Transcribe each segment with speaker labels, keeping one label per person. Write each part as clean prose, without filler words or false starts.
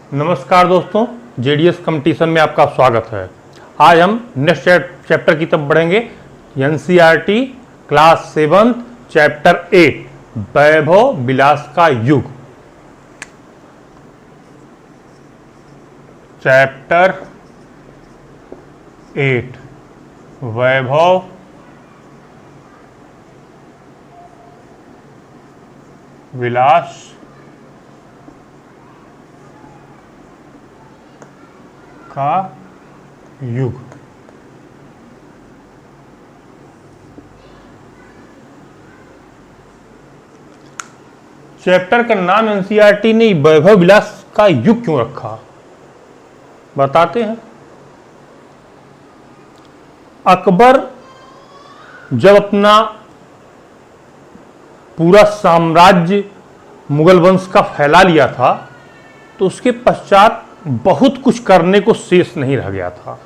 Speaker 1: नमस्कार दोस्तों, JDS competition में आपका स्वागत है। आज हम नेक्स्ट चैप्टर की तरफ बढ़ेंगे। एनसीईआरटी क्लास 7 चैप्टर 8 वैभव विलास का युग। चैप्टर 8 वैभव विलास का युग। चैप्टर का नाम एनसीईआरटी ने वैभव विलास का युग क्यों रखा, बताते हैं। अकबर जब अपना पूरा साम्राज्य मुगल वंश का फैला लिया था तो उसके पश्चात बहुत कुछ करने को शेष नहीं रह गया था।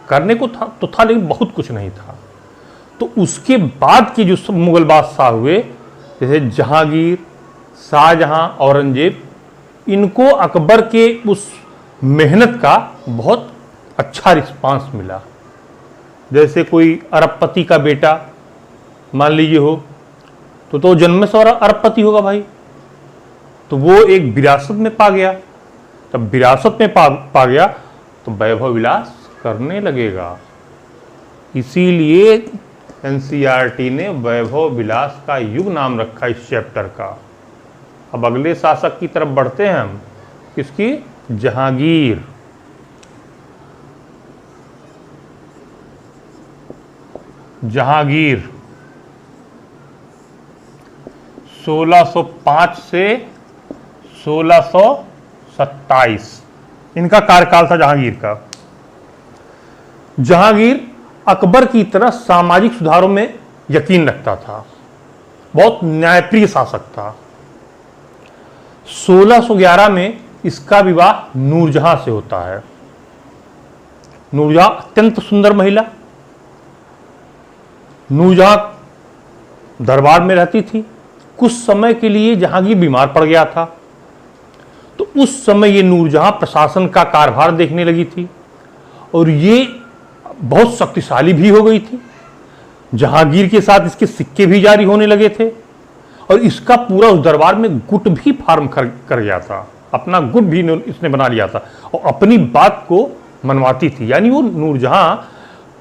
Speaker 1: करने को था लेकिन बहुत कुछ नहीं था। तो उसके बाद के जो सब मुगल बादशाह हुए, जैसे जहांगीर, शाहजहां, औरंगजेब, इनको अकबर के उस मेहनत का बहुत अच्छा रिस्पांस मिला। जैसे कोई अरबपति का बेटा मान लीजिए हो तो जन्म से अरबपति होगा भाई, तो वो एक विरासत में पा गया। तब विरासत में पा गया तो वैभव विलास करने लगेगा। इसीलिए एनसीईआरटी ने वैभव विलास का युग नाम रखा इस चैप्टर का। अब अगले शासक की तरफ बढ़ते हैं हम। किसकी? जहांगीर। जहांगीर 1605 से 1627 इनका कार्यकाल था जहांगीर का। जहांगीर अकबर की तरह सामाजिक सुधारों में यकीन रखता था, बहुत न्यायप्रिय शासक था। 1611 में इसका विवाह नूरजहां से होता है। नूरजहां अत्यंत सुंदर महिला। नूरजहां दरबार में रहती थी। कुछ समय के लिए जहांगीर बीमार पड़ गया था, तो उस समय ये नूरजहां प्रशासन का कार्यभार देखने लगी थी और ये बहुत शक्तिशाली भी हो गई थी। जहांगीर के साथ इसके सिक्के भी जारी होने लगे थे और इसका पूरा उस दरबार में गुट भी फार्म कर गया था। अपना गुट भी इसने बना लिया था और अपनी बात को मनवाती थी। यानी वो नूरजहां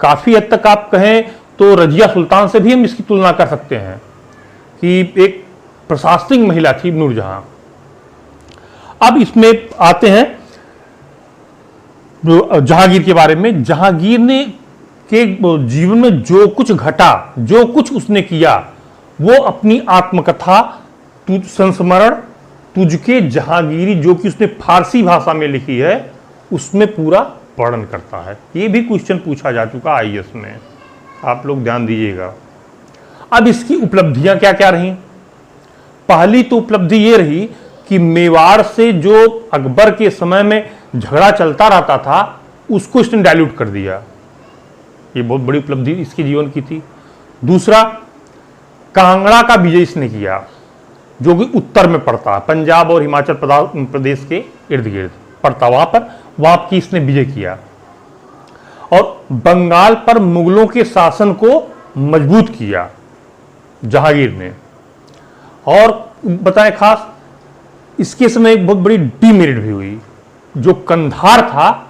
Speaker 1: काफी हद तक आप कहें तो रजिया सुल्तान से भी हम इसकी तुलना कर सकते हैं कि एक प्रशासनिक महिला थी नूरजहां। अब इसमें आते हैं जहांगीर के बारे में। जहांगीर ने के जीवन में जो कुछ घटा, जो कुछ उसने किया, वो अपनी आत्मकथा संस्मरण तुझके जहांगीरी, जो कि उसने फारसी भाषा में लिखी है, उसमें पूरा वर्णन करता है। ये भी क्वेश्चन पूछा जा चुका आईएएस में, आप लोग ध्यान दीजिएगा। अब इसकी उपलब्धियां क्या क्या रही? पहली तो उपलब्धि ये रही कि मेवाड़ से जो अकबर के समय में झगड़ा चलता रहता था उसको इसने डाइल्यूट कर दिया। ये बहुत बड़ी उपलब्धि इसके जीवन की थी। दूसरा, कांगड़ा का विजय इसने किया, जो कि उत्तर में पड़ता है, पंजाब और हिमाचल प्रदेश के इर्द गिर्द पड़ता, वहां की इसने विजय किया और बंगाल पर मुगलों के शासन को मजबूत किया जहांगीर ने। और बताएं खास, इसके समय एक बहुत बड़ी डीमेरिट भी हुई। जो कंधार था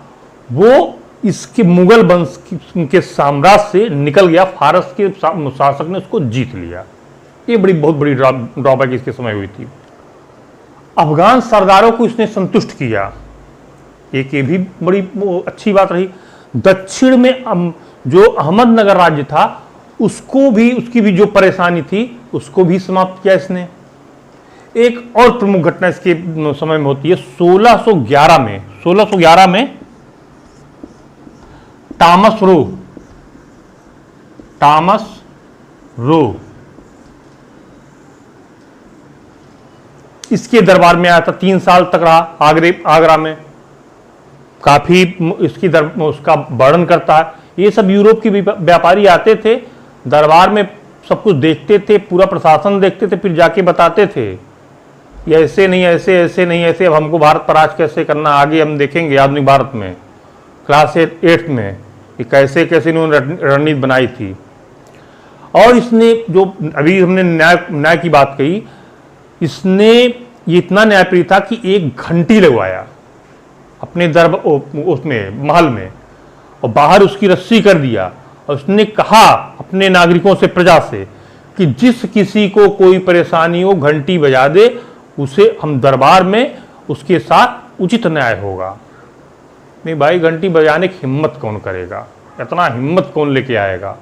Speaker 1: वो इसके मुगल वंश के साम्राज्य से निकल गया, फारस के शासक ने उसको जीत लिया। ये बहुत बड़ी ड्रॉबैक इसके समय हुई थी। अफगान सरदारों को इसने संतुष्ट किया, एक ये भी बड़ी अच्छी बात रही। दक्षिण में जो अहमदनगर राज्य था उसको भी, उसकी भी जो परेशानी थी उसको भी समाप्त किया इसने। एक और प्रमुख घटना इसके समय में होती है 1611 में टॉमस रो इसके दरबार में आया था। 3 साल तक रहा आगरा में। काफी इसकी उसका वर्णन करता है। ये सब यूरोप के व्यापारी आते थे, दरबार में सब कुछ देखते थे, पूरा प्रशासन देखते थे, फिर जाके बताते थे। ये ऐसे नहीं, ऐसे ऐसे नहीं, ऐसे, अब हमको भारत पर राज कैसे करना, आगे हम देखेंगे आधुनिक भारत में क्लास 8 में कि कैसे कैसे इन्होंने रणनीति बनाई थी। और इसने जो अभी हमने न्याय की बात कही, इसने ये इतना न्यायप्रिय था कि एक घंटी लगवाया अपने उसमें महल में, और बाहर उसकी रस्सी कर दिया, और उसने कहा अपने नागरिकों से, प्रजा से, कि जिस किसी को कोई परेशानी हो घंटी बजा दे, उसे हम दरबार में उसके साथ उचित न्याय होगा। नहीं भाई, घंटी बजाने की हिम्मत कौन करेगा, इतना हिम्मत कौन लेके आएगा।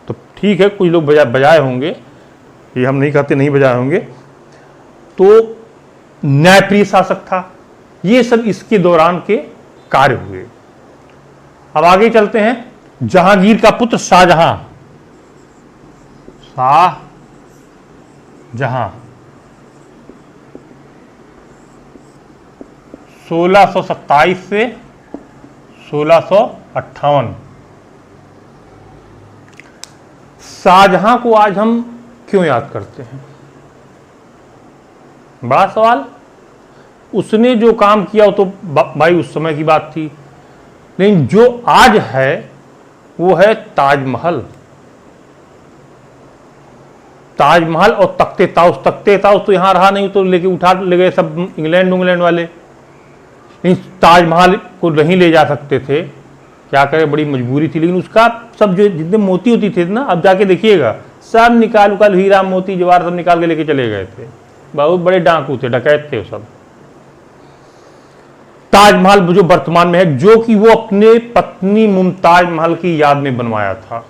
Speaker 1: तो ठीक है, कुछ लोग बजाए होंगे, ये हम नहीं कहते नहीं बजाए होंगे। तो न्यायप्रिय शासक था। ये सब इसके दौरान के कार्य हुए। अब आगे चलते हैं। जहांगीर का पुत्र शाहजहां, शाहजहां 1627 से 1658। शाहजहां को आज हम क्यों याद करते हैं? बड़ा सवाल। उसने जो काम किया वो तो भाई उस समय की बात थी, लेकिन जो आज है वो है ताजमहल। ताजमहल और तख्ते ताउस। तख्ते ताउस तो यहां रहा नहीं, तो लेके उठा ले गए सब इंग्लैंड वाले। लेकिन ताजमहल को नहीं ले जा सकते थे, क्या करें, बड़ी मजबूरी थी। लेकिन उसका सब जो जितने मोती होती थे ना, अब जाके देखिएगा, सब निकाल उकाल, हीरा मोती जवाहर सब निकाल के लेके चले गए थे। बहुत बड़े डाकू थे, डकैत थे वो सब। ताजमहल जो वर्तमान में है, जो कि वो अपने पत्नी मुमताज महल की याद में बनवाया था,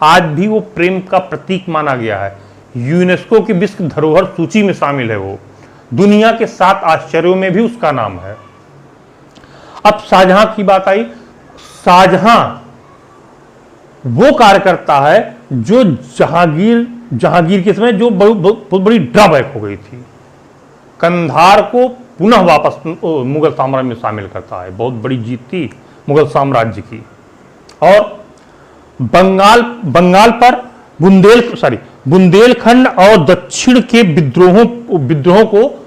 Speaker 1: आज भी वो प्रेम का प्रतीक माना गया है। यूनेस्को की विश्व धरोहर सूची में शामिल है। वो दुनिया के 7 आश्चर्यों में भी उसका नाम है। अब शाहजहां की बात आई। शाहजहां वो कार्यकर्ता है जो जहांगीर के समय जो बहुत बड़ी ड्रॉबैक हो गई थी। कंधार को पुनः वापस मुगल साम्राज्य में शामिल करता है। बहुत बड़ी जीत थी मुगल साम्राज्य की। और बंगाल पर बुंदेलखंड और दक्षिण के विद्रोहों को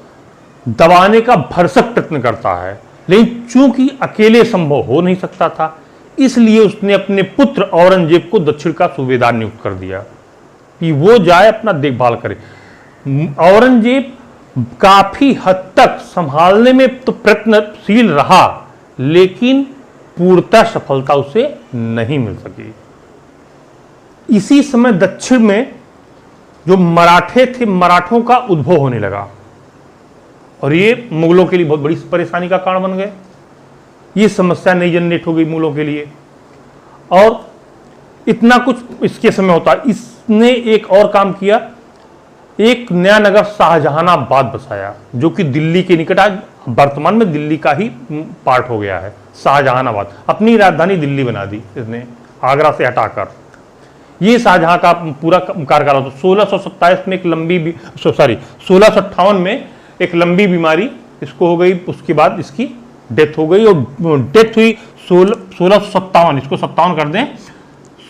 Speaker 1: दबाने का भरसक प्रयत्न करता है। लेकिन चूंकि अकेले संभव हो नहीं सकता था, इसलिए उसने अपने पुत्र औरंगजेब को दक्षिण का सूबेदार नियुक्त कर दिया कि वो जाए अपना देखभाल करे। औरंगजेब काफी हद तक संभालने में तो प्रयत्नशील रहा, लेकिन पूर्णतः सफलता उसे नहीं मिल सकी। इसी समय दक्षिण में जो मराठे थे, मराठों का उद्भव होने लगा, और ये मुगलों के लिए बहुत बड़ी परेशानी का कारण बन गए। ये समस्या नई जनरेट हो गई मुगलों के लिए। और इतना कुछ इसके समय होता, इसने एक और काम किया। एक नया नगर शाहजहानाबाद बसाया, जो कि दिल्ली के निकट, आज वर्तमान में दिल्ली का ही पार्ट हो गया है। शाहजहानाबाद अपनी राजधानी दिल्ली बना दी इसने, आगरा से हटाकर। ये शाहजहां का पूरा कार्यकाल होता। 1627 में एक लंबी 1658 में एक लंबी बीमारी इसको हो गई। उसके बाद इसकी डेथ हो गई, और डेथ हुई 1657, इसको 57 कर दें,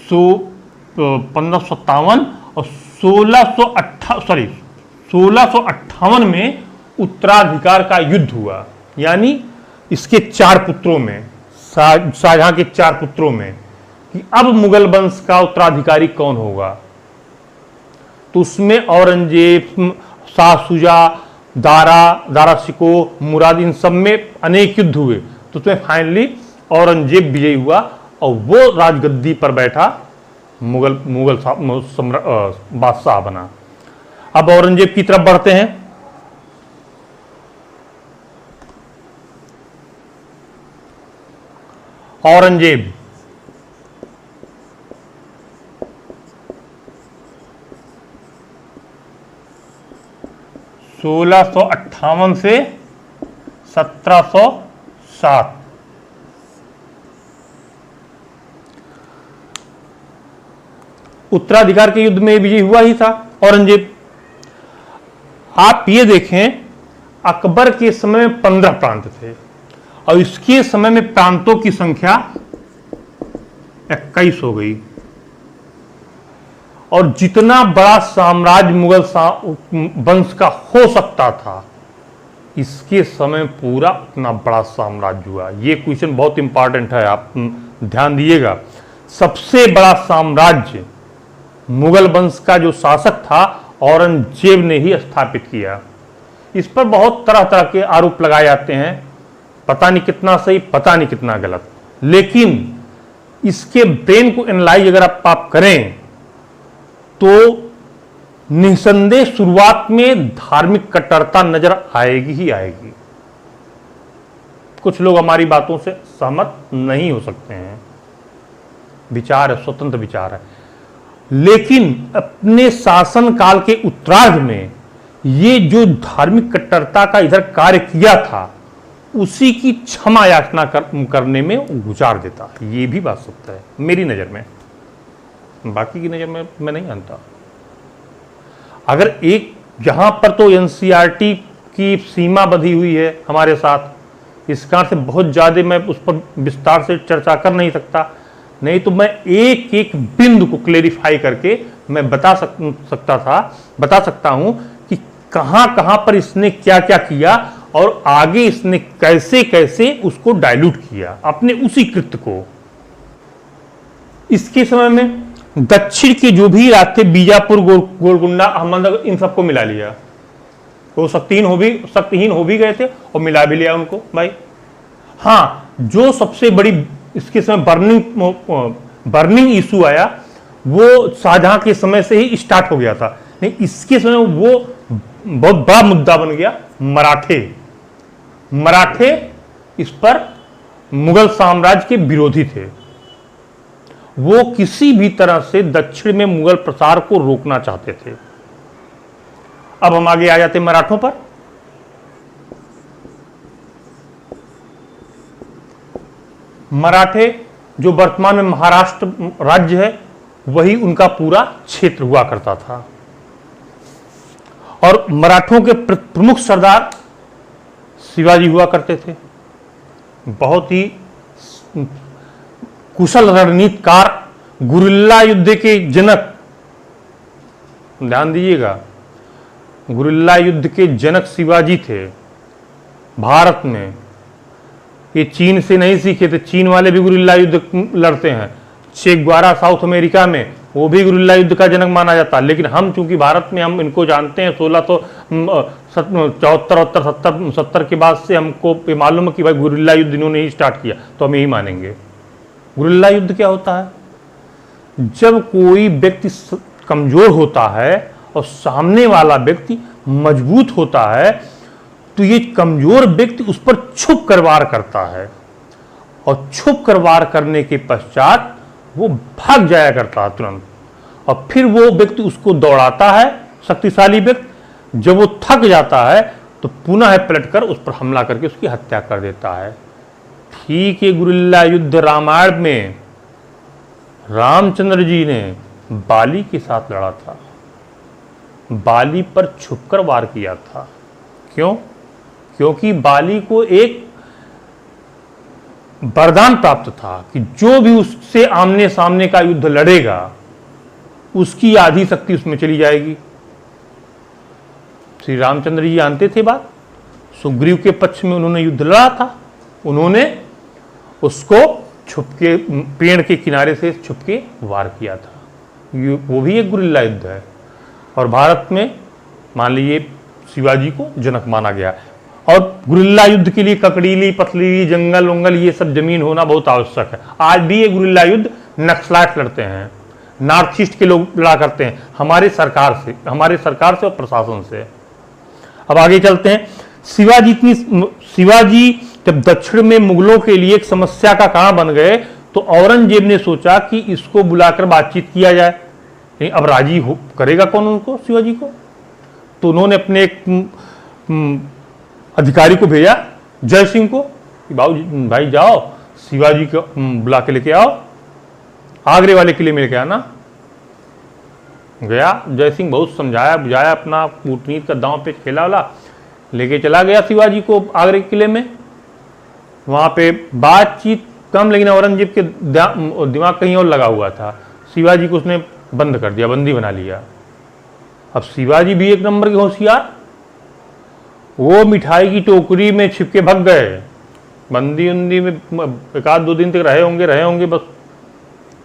Speaker 1: 1557 और 1658 में उत्तराधिकार का युद्ध हुआ। यानी इसके 4 पुत्रों में, शाहजहां के 4 पुत्रों में, कि अब मुगल वंश का उत्तराधिकारी कौन होगा। तो उसमें औरंगजेब, शाह शुजा, दारा शिकोह, मुराद, इन सब में अनेक युद्ध हुए। तो उसमें फाइनली औरंगजेब विजयी हुआ और वो राजगद्दी पर बैठा, मुगल बादशाह बना। अब औरंगजेब की तरफ बढ़ते हैं। औरंगजेब 1658 से 1707। उत्तराधिकार के युद्ध में विजयी हुआ ही था औरंगजेब। आप ये देखें, अकबर के समय में 15 प्रांत थे और इसके समय में प्रांतों की संख्या 21 हो गई। और जितना बड़ा साम्राज्य मुगल वंश का हो सकता था, इसके समय पूरा उतना बड़ा साम्राज्य हुआ। ये क्वेश्चन बहुत इंपॉर्टेंट है, आप ध्यान दीजिएगा। सबसे बड़ा साम्राज्य मुगल वंश का जो शासक था औरंगजेब ने ही स्थापित किया। इस पर बहुत तरह तरह के आरोप लगाए जाते हैं, पता नहीं कितना सही, पता नहीं कितना गलत, लेकिन इसके ब्रेन को एनालाइज अगर आप करें तो निसंदेह शुरुआत में धार्मिक कट्टरता नजर आएगी ही आएगी। कुछ लोग हमारी बातों से सहमत नहीं हो सकते हैं, विचार है, स्वतंत्र विचार है, लेकिन अपने शासन काल के उत्तरार्ध में ये जो धार्मिक कट्टरता का इधर कार्य किया था, उसी की क्षमा याचना करने में गुजार देता। ये भी बात सत्य है मेरी नजर में, बाकी की नजर में मैं नहीं जानता। अगर एक जहां पर तो एनसीईआरटी की सीमा बंधी हुई है हमारे साथ, इस कारण से बहुत ज्यादा मैं उस पर विस्तार से चर्चा कर नहीं सकता, नहीं तो मैं एक एक बिंदु को क्लेरिफाई करके मैं बता सकता हूं कि कहां कहां पर इसने क्या क्या किया और आगे इसने कैसे कैसे उसको डाइल्यूट किया अपने उसी कृत्य को। इसके समय में दक्षिण के जो भी रास्ते, बीजापुर, गोलकुंडा, अहमदनगर, इन सबको मिला लिया। वो शक्तिहीन हो भी गए थे और मिला भी लिया उनको भाई। हाँ, जो सबसे बड़ी इसके समय बर्निंग इशू आया वो शाहजहां के समय से ही स्टार्ट हो गया था, नहीं इसके समय वो बहुत बड़ा मुद्दा बन गया। मराठे इस पर मुगल साम्राज्य के विरोधी थे, वो किसी भी तरह से दक्षिण में मुगल प्रसार को रोकना चाहते थे। अब हम आगे आ जाते मराठों पर। मराठे जो वर्तमान में महाराष्ट्र राज्य है, वही उनका पूरा क्षेत्र हुआ करता था और मराठों के प्रमुख सरदार शिवाजी हुआ करते थे। बहुत ही कुशल रणनीतिकार, गुरिल्ला युद्ध के जनक, ध्यान दीजिएगा, गुरिल्ला युद्ध के जनक शिवाजी थे भारत में। ये चीन से नहीं सीखे थे, चीन वाले भी गुरिल्ला युद्ध लड़ते हैं। चे ग्वारा साउथ अमेरिका में, वो भी गुरिल्ला युद्ध का जनक माना जाता है, लेकिन हम चूंकि भारत में हम इनको जानते हैं 1674 के बाद से हमको ये मालूम है कि भाई गुरिल्ला युद्ध इन्होंने ही स्टार्ट किया, तो हम यही मानेंगे। गुरिल्ला युद्ध क्या होता है? जब कोई व्यक्ति कमजोर होता है और सामने वाला व्यक्ति मजबूत होता है, तो ये कमजोर व्यक्ति उस पर छुप कर वार करता है और छुप कर वार करने के पश्चात वो भाग जाया करता है तुरंत, और फिर वो व्यक्ति उसको दौड़ाता है, शक्तिशाली व्यक्ति। जब वो थक जाता है तो पुनः पलटकर उस पर हमला करके उसकी हत्या कर देता है। ठीक है, गुरिल्ला युद्ध रामायण में रामचंद्र जी ने बाली के साथ लड़ा था, बाली पर छुपकर वार किया था। क्यों? क्योंकि बाली को एक वरदान प्राप्त था कि जो भी उससे आमने सामने का युद्ध लड़ेगा, उसकी आधी शक्ति उसमें चली जाएगी। श्री रामचंद्र जी जानते थे बात, सुग्रीव के पक्ष में उन्होंने युद्ध लड़ा था, उन्होंने उसको छुपके पेड़ के किनारे से छुपके वार किया था। वो भी एक गुरिल्ला युद्ध है और भारत में मान लीजिए शिवाजी को जनक माना गया। और गुरिल्ला युद्ध के लिए ककड़ीली, पथरीली, जंगल वंगल ये सब जमीन होना बहुत आवश्यक है। आज भी ये गुरिल्ला युद्ध नक्सलाइट लड़ते हैं, नॉर्थ ईस्ट के लोग लड़ा करते हैं हमारे सरकार से और प्रशासन से। अब आगे चलते हैं। शिवाजी जब दक्षिण में मुगलों के लिए एक समस्या का कारण बन गए, तो औरंगजेब ने सोचा कि इसको बुलाकर बातचीत किया जाए। नहीं, अब राजी करेगा कौन उनको, शिवाजी को? तो उन्होंने अपने एक अधिकारी को भेजा, जय सिंह को, कि भाई जाओ शिवाजी को बुला के लेके आओ, आगरे वाले किले में लेके आना। गया जय सिंह, बहुत समझाया बुझाया, अपना कूटनीति का दांव पे खेला वाला, लेके चला गया शिवाजी को आगरे किले में। वहां पे बातचीत कम, लेकिन औरंगजेब के दिमाग कहीं और लगा हुआ था। शिवाजी को उसने बंद कर दिया, बंदी बना लिया। अब शिवाजी भी एक नंबर के होशियार, वो मिठाई की टोकरी में छिपके भग गए, बंदी उंदी में एक आध 2 दिन तक रहे होंगे, बस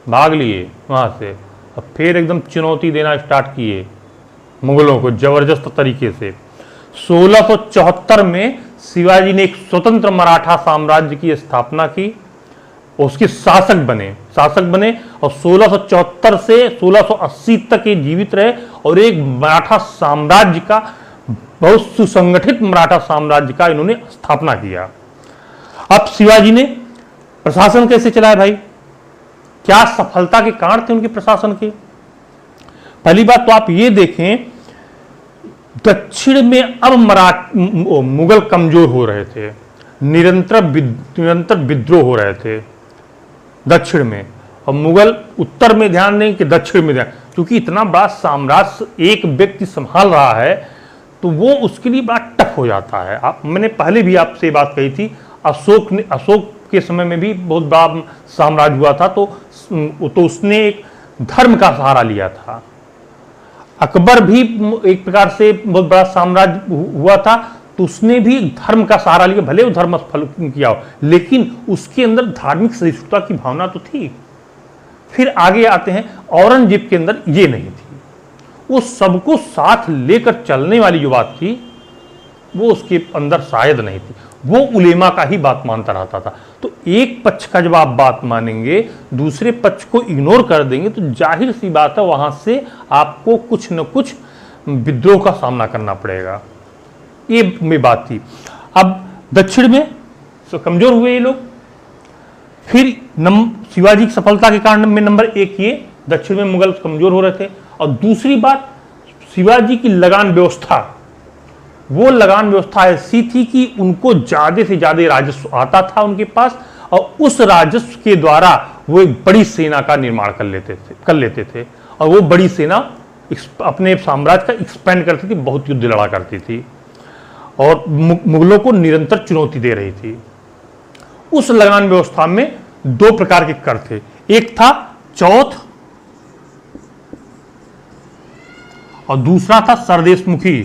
Speaker 1: भाग लिए वहां से। अब फिर एकदम चुनौती देना स्टार्ट किए मुगलों को जबरदस्त तरीके से। 1674 में शिवाजी ने एक स्वतंत्र मराठा साम्राज्य की स्थापना की, उसके शासक बने और 1674 से 1680 तक ये जीवित रहे और एक मराठा साम्राज्य का, बहुत सुसंगठित मराठा साम्राज्य का इन्होंने स्थापना किया। अब शिवाजी ने प्रशासन कैसे चलाया भाई, क्या सफलता के कारण थे उनके प्रशासन के? पहली बात तो आप ये देखें, दक्षिण में अब मुगल कमजोर हो रहे थे, निरंतर विद्रोह हो रहे थे दक्षिण में, और मुगल उत्तर में ध्यान दें कि दक्षिण में ध्यान, क्योंकि इतना बड़ा साम्राज्य एक व्यक्ति संभाल रहा है तो वो उसके लिए बड़ा टफ हो जाता है। मैंने पहले भी आपसे बात कही थी, अशोक के समय में भी बहुत बड़ा साम्राज्य हुआ था, तो उसने एक धर्म का सहारा लिया था। अकबर भी एक प्रकार से बहुत बड़ा साम्राज्य हुआ था, तो उसने भी धर्म का सहारा लिया, भले वो धर्म सफल किया हो, लेकिन उसके अंदर धार्मिक सहिष्णुता की भावना तो थी। फिर आगे आते हैं, औरंगजेब के अंदर ये नहीं थी, वो सबको साथ लेकर चलने वाली जो बात थी वो उसके अंदर शायद नहीं थी, वो उलेमा का ही बात मानता रहता था। तो एक पक्ष का जब आप बात मानेंगे, दूसरे पक्ष को इग्नोर कर देंगे, तो जाहिर सी बात है वहां से आपको कुछ न कुछ विद्रोह का सामना करना पड़ेगा। ये में बात थी। अब दक्षिण में तो कमजोर हुए ये लोग। फिर शिवाजी की सफलता के कारण में नंबर 1 ये दक्षिण में मुगल कमजोर हो रहे थे, और दूसरी बात शिवाजी की लगान व्यवस्था, वो लगान व्यवस्था ऐसी थी कि उनको ज्यादा से ज्यादा राजस्व आता था उनके पास, और उस राजस्व के द्वारा वो एक बड़ी सेना का निर्माण कर लेते थे और वो बड़ी सेना अपने साम्राज्य का एक्सपेंड करती थी, बहुत युद्ध लड़ा करती थी और मुगलों को निरंतर चुनौती दे रही थी। उस लगान व्यवस्था में 2 प्रकार के कर थे, एक था चौथ और दूसरा था सरदेशमुखी।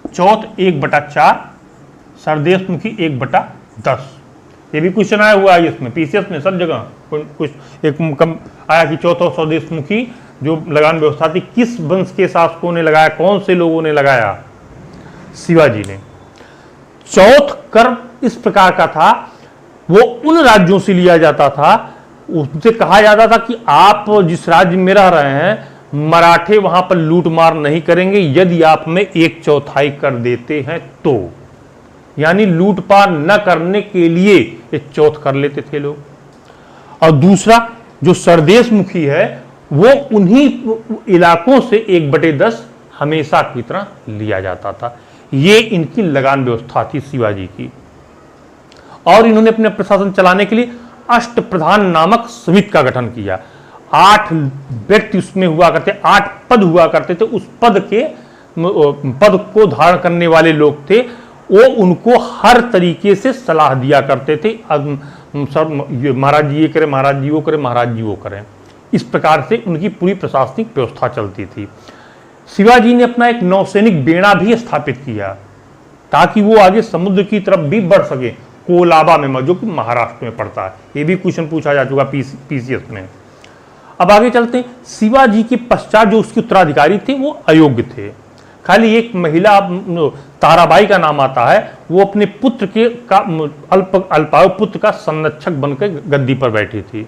Speaker 1: चौथ 1/4, सरदेशमुखी 1/10। ये भी क्वेश्चन आया हुआ है इसमें, पीसीएस में सब जगह कुछ एक कम आया कि चौथ और स्वदेशमुखी जो लगान व्यवस्था थी, किस वंश के शासकों ने लगाया, कौन से लोगों ने लगाया? शिवाजी ने। चौथ कर इस प्रकार का था, वो उन राज्यों से लिया जाता था, उनसे कहा जाता था कि आप जिस राज्य में रह रहे हैं मराठे वहां पर लूट मार नहीं करेंगे यदि आप में 1/4 कर देते हैं तो, यानी लूटपाट न करने के लिए 1/4 कर लेते थे लोग। और दूसरा जो सरदेशमुखी है वो उन्हीं इलाकों से 1/10 हमेशा की तरह लिया जाता था। ये इनकी लगान व्यवस्था थी शिवाजी की। और इन्होंने अपने प्रशासन चलाने के लिए अष्टप्रधान नामक समिति का गठन किया। 8 व्यक्ति उसमें हुआ करते, 8 पद हुआ करते थे। उस पद को धारण करने वाले लोग थे, वो उनको हर तरीके से सलाह दिया करते थे, सर महाराज जी ये करें, महाराज जी वो करें, महाराज जी वो करें। इस प्रकार से उनकी पूरी प्रशासनिक व्यवस्था चलती थी। शिवाजी ने अपना एक नौसैनिक बेड़ा भी स्थापित किया ताकि वो आगे समुद्र की तरफ भी बढ़ सके, कोलाबा में, जो कि महाराष्ट्र में पड़ता है। ये भी क्वेश्चन पूछा जा चुका पीसीएस में। अब आगे चलते हैं। शिवाजी के पश्चात जो उसके उत्तराधिकारी थे वो अयोग्य थे। खाली एक महिला ताराबाई का नाम आता है, वो अपने पुत्र के अल्पायु पुत्र का संरक्षक बनकर गद्दी पर बैठी थी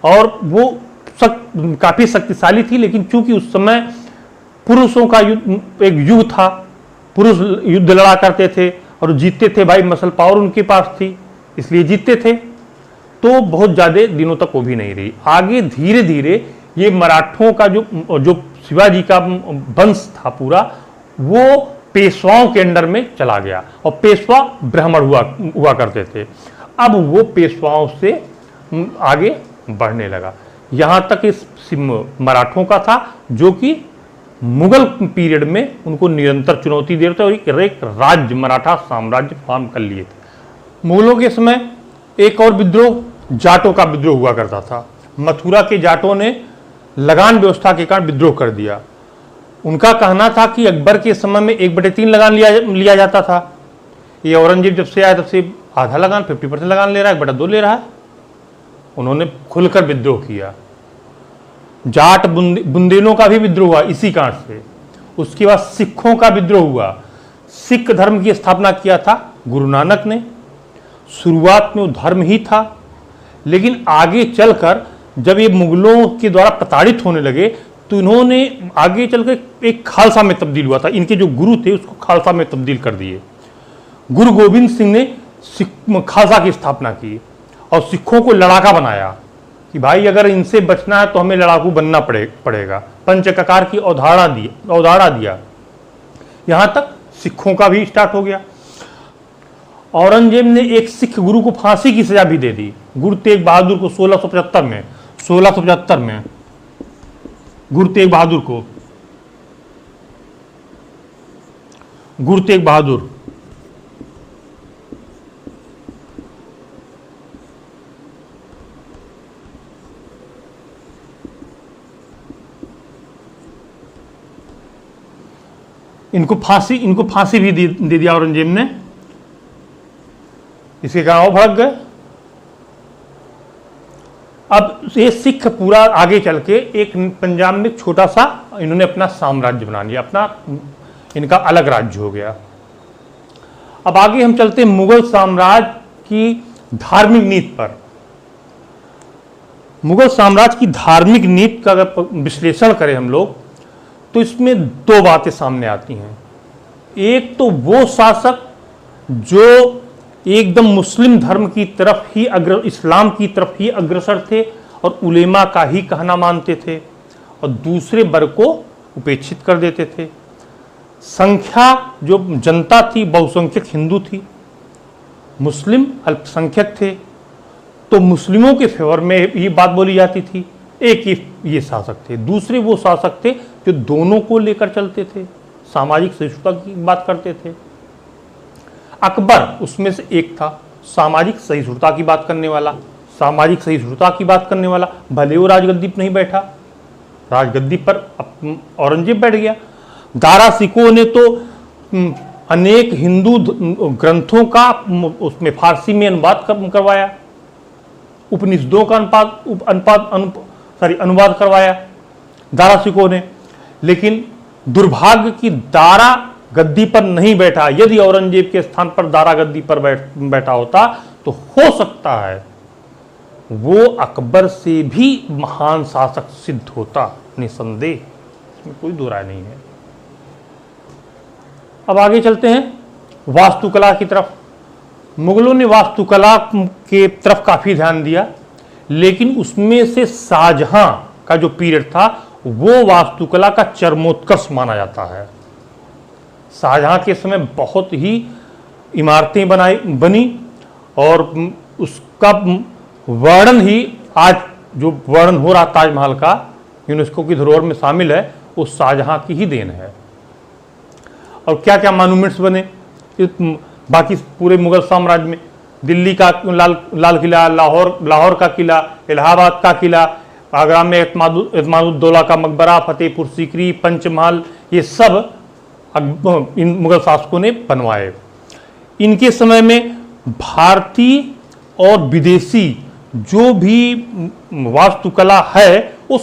Speaker 1: और वो काफी शक्तिशाली थी। लेकिन चूंकि उस समय पुरुषों का एक युग था, पुरुष युद्ध लड़ा करते थे और जीतते थे, भाई मसल पावर उनके पास थी इसलिए जीतते थे, तो बहुत ज्यादा दिनों तक वो भी नहीं रही। आगे धीरे धीरे ये मराठों का जो शिवाजी का वंश था पूरा, वो पेशवाओं के अंडर में चला गया और पेशवा ब्राह्मण हुआ करते थे। अब वो पेशवाओं से आगे बढ़ने लगा, यहां तक इस मराठों का था जो कि मुगल पीरियड में उनको निरंतर चुनौती दे रहे थे और एक राज्य मराठा साम्राज्य फॉर्म कर लिए थे। मुगलों के समय एक और विद्रोह जाटों का विद्रोह हुआ करता था। मथुरा के जाटों ने लगान व्यवस्था के कारण विद्रोह कर दिया। उनका कहना था कि अकबर के समय में 1/3 लगान लिया जाता था। ये औरंगजेब जब से आया तब से आधा लगान 50% लगान ले रहा है, 1/2 ले रहा है। उन्होंने खुलकर विद्रोह किया। जाट बुंदेलों का भी विद्रोह हुआ इसी कारण से। उसके बाद सिखों का विद्रोह हुआ। सिख धर्म की स्थापना किया था गुरु नानक ने। शुरुआत में वो धर्म ही था, लेकिन आगे चलकर जब ये मुगलों के द्वारा प्रताड़ित होने लगे तो इन्होंने आगे चलकर एक खालसा में तब्दील हुआ था। इनके जो गुरु थे उसको खालसा में तब्दील कर दिए। गुरु गोविंद सिंह ने खालसा की स्थापना की और सिखों को लड़ाका बनाया कि भाई अगर इनसे बचना है तो हमें लड़ाकू बनना पड़ेगा। पंचककार की अवधारणा दिया। यहां तक सिखों का भी स्टार्ट हो गया। औरंगजेब ने एक सिख गुरु को फांसी की सजा भी दे दी। गुरु तेग बहादुर को 1675 में गुरु तेग बहादुर इनको फांसी भी दे दिया औरंगजेब ने। इसके कारण वो भड़क गए। अब ये सिख पूरा आगे चल के एक पंजाब में छोटा सा इन्होंने अपना साम्राज्य बना लिया, इनका अलग राज्य हो गया। अब आगे हम चलते हैं मुगल साम्राज्य की धार्मिक नीति पर। मुगल साम्राज्य की धार्मिक नीति का अगर विश्लेषण करें हम लोग तो इसमें 2 बातें सामने आती हैं। एक तो वो शासक जो एकदम मुस्लिम धर्म की तरफ ही इस्लाम की तरफ ही अग्रसर थे और उलेमा का ही कहना मानते थे, और दूसरे वर्ग को उपेक्षित कर देते थे। संख्या जो जनता थी बहुसंख्यक हिंदू थी, मुस्लिम अल्पसंख्यक थे, तो मुस्लिमों के फेवर में ये बात बोली जाती थी। एक ये शासक थे। दूसरे वो शासक थे जो दोनों को लेकर चलते थे, सामाजिक सहिष्णुता की बात करते थे। अकबर उसमें से एक था, सामाजिक सहिष्णुता की बात करने वाला। भले वो राजगद्दी पर नहीं बैठा, राजगद्दी पर औरंगजेब बैठ गया। दारा सिकोह ने तो अनेक हिंदू ग्रंथों का उसमें फारसी में अनुवाद करवाया, उपनिषदों का अनुवाद करवाया दारा सिकोह ने। लेकिन दुर्भाग्य की दारा गद्दी पर नहीं बैठा। यदि औरंगजेब के स्थान पर दारा गद्दी पर बैठा होता तो हो सकता है वो अकबर से भी महान शासक सिद्ध होता, निसंदेह, इसमें कोई दो राय नहीं है। अब आगे चलते हैं वास्तुकला की तरफ। मुगलों ने वास्तुकला के तरफ काफी ध्यान दिया, लेकिन उसमें से शाहजहां का जो पीरियड था वो वास्तुकला का चरमोत्कर्ष माना जाता है। शाहजहां के समय बहुत ही इमारतें बनी और उसका वर्णन ही आज जो वर्णन हो रहा ताजमहल का यूनेस्को की धरोहर में शामिल है, वो शाहजहां की ही देन है। और क्या क्या मॉन्यूमेंट्स बने बाकी पूरे मुगल साम्राज्य में। दिल्ली का लाल किला, लाहौर का किला, इलाहाबाद का किला, आगरा में एतमादुद्दौला का मकबरा, फतेहपुर सीकरी, पंचमहल, ये सब इन मुगल शासकों ने बनवाए। इनके समय में भारतीय और विदेशी जो भी वास्तुकला है वो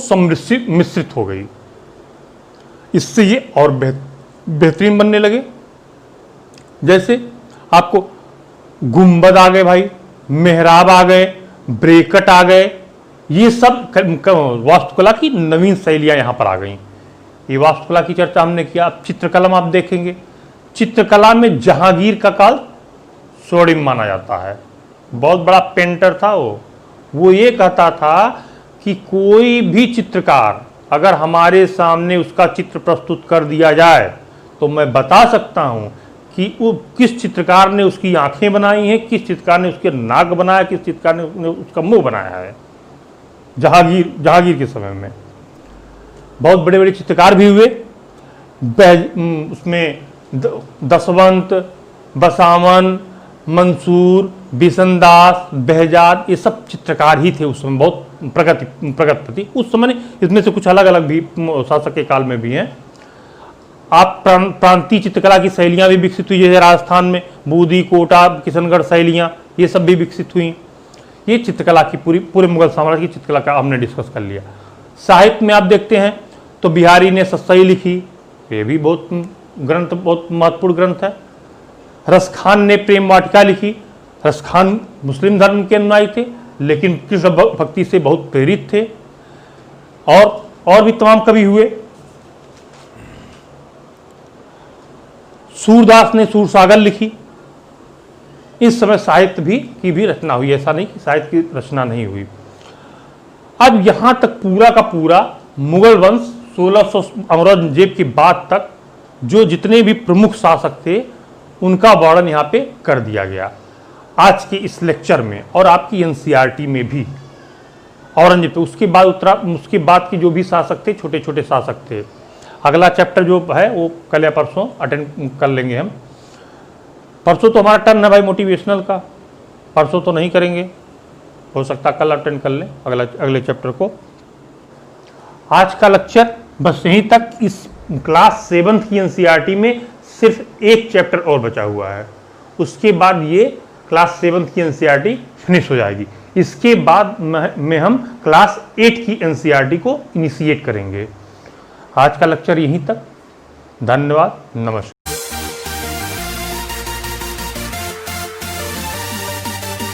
Speaker 1: मिश्रित हो गई। इससे ये और बेहतरीन बनने लगे। जैसे आपको गुंबद आ गए भाई, मेहराब आ गए, ब्रेकट आ गए, ये सब वास्तुकला की नवीन शैलियां यहां पर आ गई। ये वास्तुकला की चर्चा हमने किया। अब चित्रकला में आप देखेंगे, चित्रकला में जहांगीर का काल स्वर्णिम माना जाता है। बहुत बड़ा पेंटर था वो ये कहता था कि कोई भी चित्रकार अगर हमारे सामने उसका चित्र प्रस्तुत कर दिया जाए तो मैं बता सकता हूं कि वो किस चित्रकार ने उसकी आंखें बनाई हैं, किस चित्रकार ने उसके नाक बनाया, किस चित्रकार ने उसका मुंह बनाया है। जहांगीर के समय में बहुत बड़े बड़े चित्रकार भी हुए उसमें दसवंत, बसावन, मंसूर, बिशनदास, बेहजाद, ये सब चित्रकार ही थे उस समय, बहुत प्रगति उस समय। इसमें से कुछ अलग अलग भी शासक के काल में भी हैं। आप प्रांतीय चित्रकला की शैलियाँ भी विकसित हुई, जैसे राजस्थान में बूदी, कोटा, किशनगढ़ शैलियाँ, ये सब भी विकसित हुई। ये चित्रकला की पूरे मुगल साम्राज्य की चित्रकला का हमने डिस्कस कर लिया। साहित्य में आप देखते हैं तो बिहारी ने सस्सई लिखी, ये भी बहुत महत्वपूर्ण ग्रंथ है। रसखान ने प्रेम वाटिका लिखी। रसखान मुस्लिम धर्म के अनुयायी थे, लेकिन कृष्ण भक्ति से बहुत प्रेरित थे। और भी तमाम कवि हुए। सूरदास ने सूरसागर लिखी। इस समय साहित्य की भी रचना हुई, ऐसा नहीं कि साहित्य की रचना नहीं हुई। अब यहां तक पूरा का पूरा मुगल वंश 1600 औरंगजेब की बाद तक जो जितने भी प्रमुख शासक थे उनका वर्णन यहाँ पे कर दिया गया आज के इस लेक्चर में, और आपकी एनसीईआरटी में भी औरंगजेब पे। उसके बाद के जो भी शासक थे, छोटे छोटे शासक थे। अगला चैप्टर जो है वो कल या परसों अटेंड कर लेंगे हम। परसों तो हमारा टर्न है भाई मोटिवेशनल का, परसों तो नहीं करेंगे, हो सकता कल अटेंड कर लें अगले चैप्टर को। आज का लेक्चर बस यहीं तक। इस क्लास 7 की एनसीईआरटी में सिर्फ एक चैप्टर और बचा हुआ है, उसके बाद ये क्लास 7 की एनसीईआरटी फिनिश हो जाएगी। इसके बाद में हम क्लास 8 की एनसीईआरटी को इनिशिएट करेंगे। आज का लेक्चर यहीं तक। धन्यवाद, नमस्कार।